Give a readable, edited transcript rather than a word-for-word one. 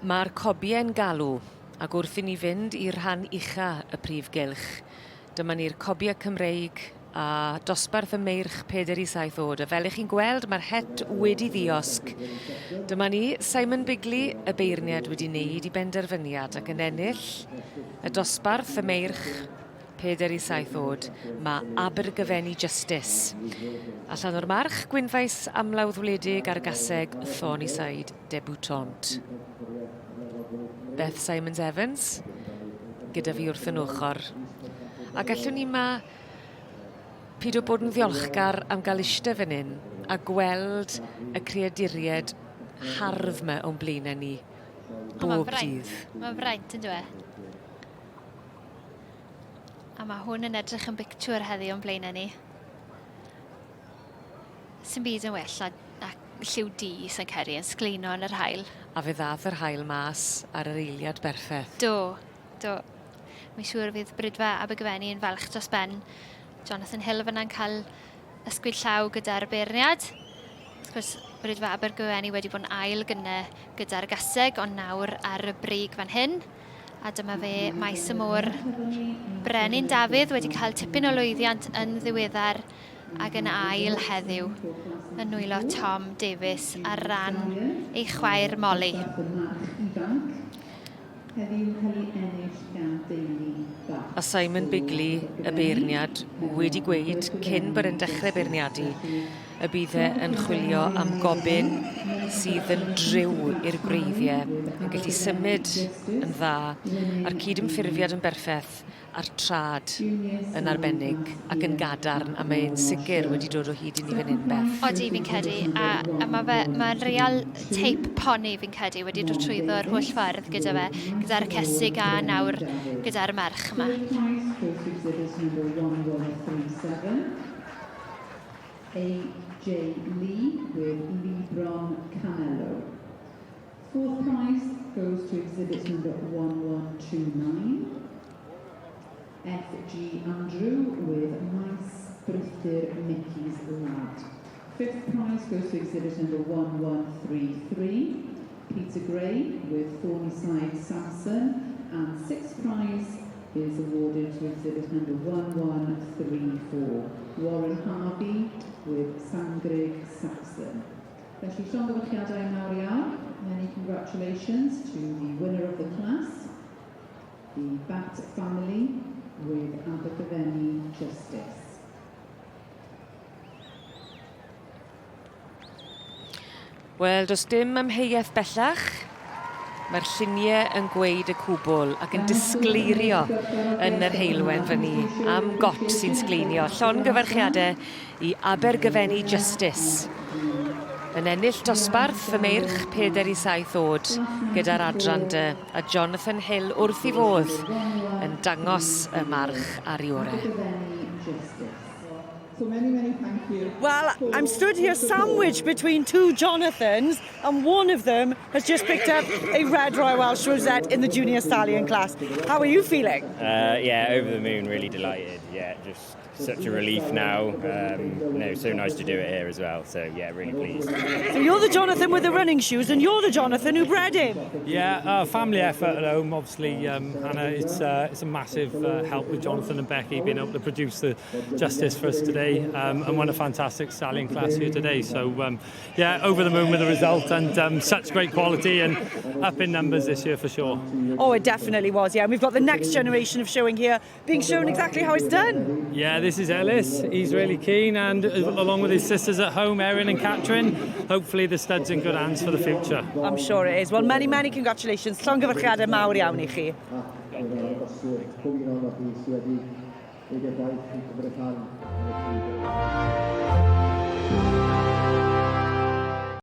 Mae'r cobiau'n galw, ac wrth i ni fynd i'r rhan ucha y prif gylch. Dyma ni'r Cobiau Cymreig a dosbarth y meirch 4 oed. A fel ych chi'n gweld, mae'r het wedi ddiosg. Dyma ni, Simon Bigley, y beirniad wedi wneud i benderfyniad ac yn ennill y dosbarth y meirch 4 oed. Mae Abergyfenni Justice. Allan o'r march, gwynfais amlawdd wledig ar gaseg Thornyside Debutante. Beth Simons Evans, gyda fi wrth yn ochr. A gallwn ni pido bod yn ddiolchgar am gael eistedd fan hyn a gweld y creaduriaid hardd yma o'n blaenau ni bob dydd. Mae'n fraint yn dweud. A mae hwn yn edrych yn bictwr heddi o'n blaenau ni. Sy'n byd yn well a lliw di sy'n ceri yn sglino yn yr haul. A fe ddath yr haul mas ar yr eiliad berffaith. Do. Mae'n siŵr fydd Brydfa Abergyfenni yn falch dros ben. Jonathan Hill fyna'n cael ysgwyd llaw gyda'r beirniad. Wrth gwrs, Brydfa Abergyfenni wedi bod yn ail gyda'r gaseg, ond nawr ar y brig fan hyn. A dyma fe maes y môr Brenin Dafydd wedi cael tipyn o lwyddiant yn ddiweddar ac yn ail heddiw yn nwylo Tom Davies ar ran ei chwaer Molly. A Simon Bigley, y beirniad, wedi gweud cyn bod yn dechrau beirniadu y bydd yn chwilio am gobyn sydd yn driw i'r gwreiddiau, yn gallu symud yn dda, a'r cydymffurfiad yn berffaith a'r trad yn arbennig ac yn gadarn, a mae'n sicr wedi dod o hyd i ni fan hyn, Beth. Odi, fi'n credu, a mae'n real teip poni fi'n credu wedi dod trwyddo'r holl ffordd gyda fe, gyda'r cesig a nawr gyda'r merch yma. A.J. Lee with Lebron Canelo. Fourth prize goes to exhibit number 1129. F.G. Andrew with Maes Brythur Mickey's Lad. Fifth prize goes to exhibit number 1133. Peter Gray with Thornyside Samson. And sixth prize is awarded to exhibit number 1134. Warren Harvey with Sangrig Saxon. Felly llongyfarchiadau mawr iawn. Many congratulations to the winner of the class, the Bat family with Abergyfenni Justice. Wel, does dim amheuaeth bellach. Mae'r lluniau yn gweud y cwbl ac yn disgleirio yn yr heilwen fan ni am got sy'n sgleinio. Llongyfarchiadau i Abergyfenni Justice. Yn ennill dosbarth y meirch 4 oed gyda'r adran dy, a Jonathan Hill wrth i fodd yn dangos y march ar ei orau. So many thank you. Well, I'm stood here sandwiched between two Jonathans, and one of them has just picked up a red Royal Welsh rosette in the junior stallion class. How are you feeling? Yeah, over the moon, really delighted. Yeah, just such a relief now. So nice to do it here as well. So yeah, really pleased. So you're the Jonathan with the running shoes, and you're the Jonathan who bred him. Yeah, family effort at home, obviously. Hannah, it's a massive help with Jonathan and Becky being able to produce the Justice for us today, and won a fantastic stallion class here today. So yeah, over the moon with the result, and such great quality and up in numbers this year for sure. Oh, it definitely was, yeah. And we've got the next generation of showing here, being shown exactly how it's done. Yeah, this is Ellis. He's really keen, and along with his sisters at home, Erin and Catherine, hopefully the stud's in good hands for the future. I'm sure it is. Well, many congratulations. Llongyfarchiadau mawr iawn I chi.